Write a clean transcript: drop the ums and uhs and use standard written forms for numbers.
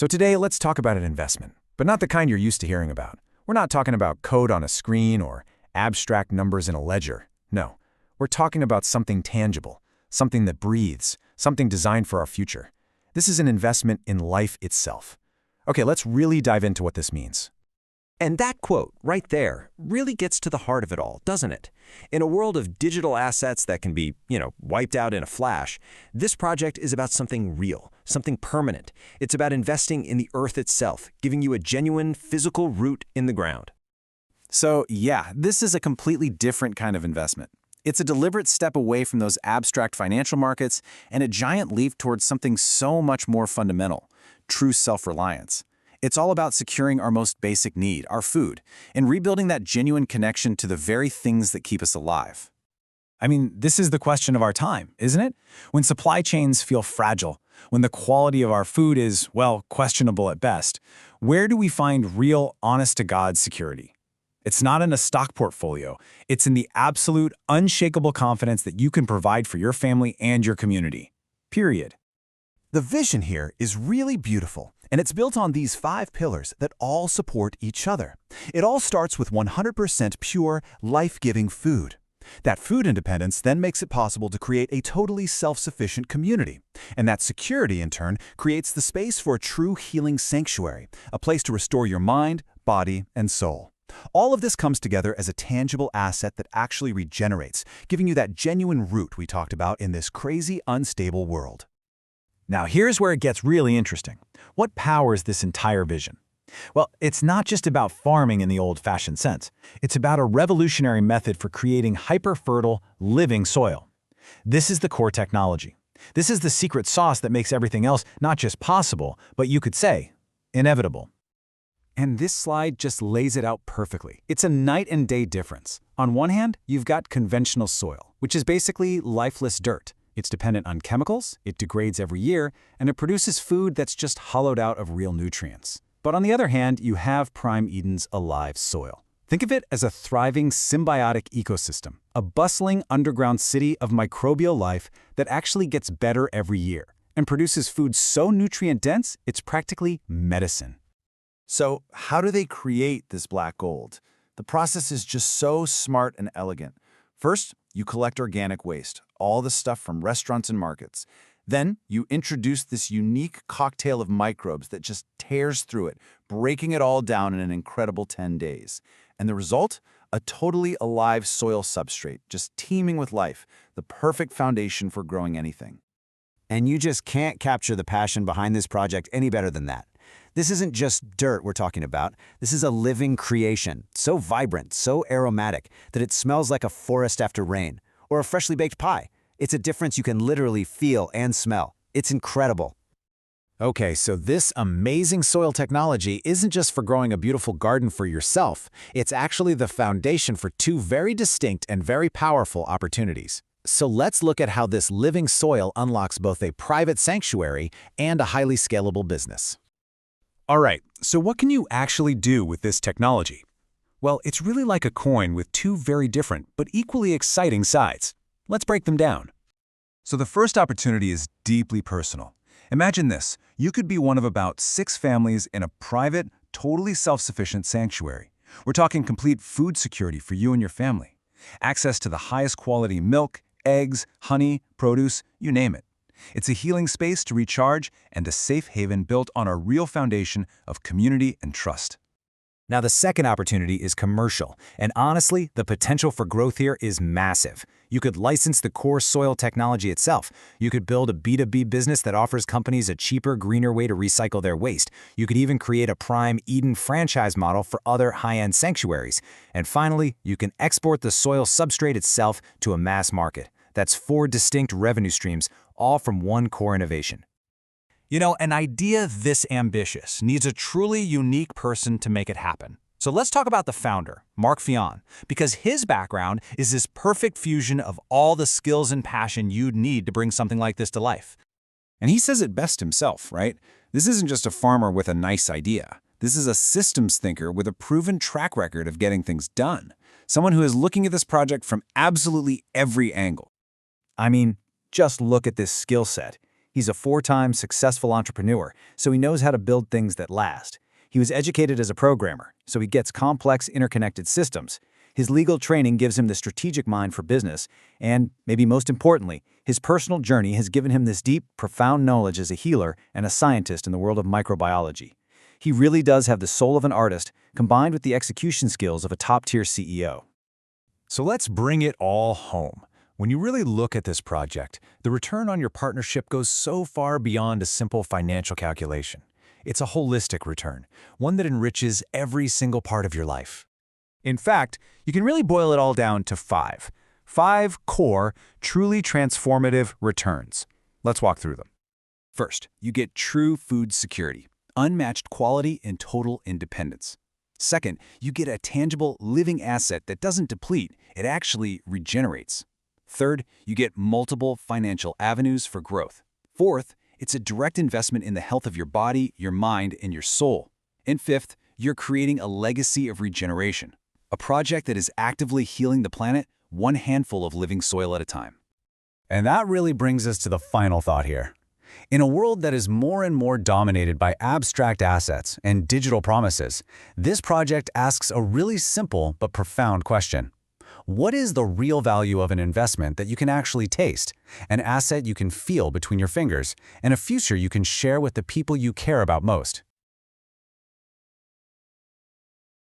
So today, let's talk about an investment, but not the kind you're used to hearing about. We're not talking about code on a screen or abstract numbers in a ledger. No, we're talking about something tangible, something that breathes, something designed for our future. This is an investment in life itself. Okay, let's really dive into what this means. And that quote right there really gets to the heart of it all, doesn't it? In a world of digital assets that can be, wiped out in a flash, this project is about something real, something permanent. It's about investing in the earth itself, giving you a genuine physical root in the ground. So yeah, this is a completely different kind of investment. It's a deliberate step away from those abstract financial markets and a giant leap towards something so much more fundamental, true self-reliance. It's all about securing our most basic need, our food, and rebuilding that genuine connection to the very things that keep us alive. I mean, this is the question of our time, isn't it? When supply chains feel fragile, when the quality of our food is, well, questionable at best, where do we find real, honest-to-God security? It's not in a stock portfolio. It's in the absolute, unshakable confidence that you can provide for your family and your community. Period. The vision here is really beautiful, and it's built on these 5 pillars that all support each other. It all starts with 100% pure, life-giving food. That food independence then makes it possible to create a totally self-sufficient community. And that security, in turn, creates the space for a true healing sanctuary, a place to restore your mind, body, and soul. All of this comes together as a tangible asset that actually regenerates, giving you that genuine root we talked about in this crazy, unstable world. Now here's where it gets really interesting. What powers this entire vision? Well, it's not just about farming in the old-fashioned sense. It's about a revolutionary method for creating hyper-fertile, living soil. This is the core technology. This is the secret sauce that makes everything else not just possible, but you could say, inevitable. And this slide just lays it out perfectly. It's a night and day difference. On one hand, you've got conventional soil, which is basically lifeless dirt. It's dependent on chemicals, it degrades every year, and it produces food that's just hollowed out of real nutrients. But on the other hand, you have Prime Eden's alive soil. Think of it as a thriving symbiotic ecosystem, a bustling underground city of microbial life that actually gets better every year and produces food so nutrient-dense, it's practically medicine. So how do they create this black gold? The process is just so smart and elegant. First, you collect organic waste, all the stuff from restaurants and markets. Then, you introduce this unique cocktail of microbes that just tears through it, breaking it all down in an incredible 10 days. And the result? A totally alive soil substrate, just teeming with life, the perfect foundation for growing anything. And you just can't capture the passion behind this project any better than that. This isn't just dirt we're talking about. This is a living creation, so vibrant, so aromatic, that it smells like a forest after rain, or a freshly baked pie. It's a difference you can literally feel and smell. It's incredible. Okay, so this amazing soil technology isn't just for growing a beautiful garden for yourself. It's actually the foundation for 2 very distinct and very powerful opportunities. So let's look at how this living soil unlocks both a private sanctuary and a highly scalable business. All right, so what can you actually do with this technology? Well, it's really like a coin with 2 very different but equally exciting sides. Let's break them down. So the first opportunity is deeply personal. Imagine this. You could be one of about 6 families in a private, totally self-sufficient sanctuary. We're talking complete food security for you and your family. Access to the highest quality milk, eggs, honey, produce, you name it. It's a healing space to recharge and a safe haven built on a real foundation of community and trust. Now, the second opportunity is commercial, and honestly, the potential for growth here is massive. You could license the core soil technology itself. You could build a B2B business that offers companies a cheaper, greener way to recycle their waste. You could even create a Prime Eden franchise model for other high-end sanctuaries. And finally, you can export the soil substrate itself to a mass market. That's 4 distinct revenue streams, all from one core innovation. You know, an idea this ambitious needs a truly unique person to make it happen. So let's talk about the founder, Mark Freeman, because his background is this perfect fusion of all the skills and passion you'd need to bring something like this to life. And he says it best himself, right? This isn't just a farmer with a nice idea. This is a systems thinker with a proven track record of getting things done. Someone who is looking at this project from absolutely every angle. I mean, just look at this skill set. He's a 4-time successful entrepreneur, so he knows how to build things that last. He was educated as a programmer, so he gets complex interconnected systems. His legal training gives him the strategic mind for business, and, maybe most importantly, his personal journey has given him this deep, profound knowledge as a healer and a scientist in the world of microbiology. He really does have the soul of an artist, combined with the execution skills of a top-tier CEO. So let's bring it all home. When you really look at this project, the return on your partnership goes so far beyond a simple financial calculation. It's a holistic return, one that enriches every single part of your life. In fact, you can really boil it all down to five. 5 core, truly transformative returns. Let's walk through them. First, you get true food security, unmatched quality and total independence. Second, you get a tangible, living asset that doesn't deplete, it actually regenerates. Third, you get multiple financial avenues for growth. Fourth, it's a direct investment in the health of your body, your mind, and your soul. And fifth, you're creating a legacy of regeneration, a project that is actively healing the planet, one handful of living soil at a time. And that really brings us to the final thought here. In a world that is more and more dominated by abstract assets and digital promises, this project asks a really simple but profound question. What is the real value of an investment that you can actually taste, an asset you can feel between your fingers, and a future you can share with the people you care about most?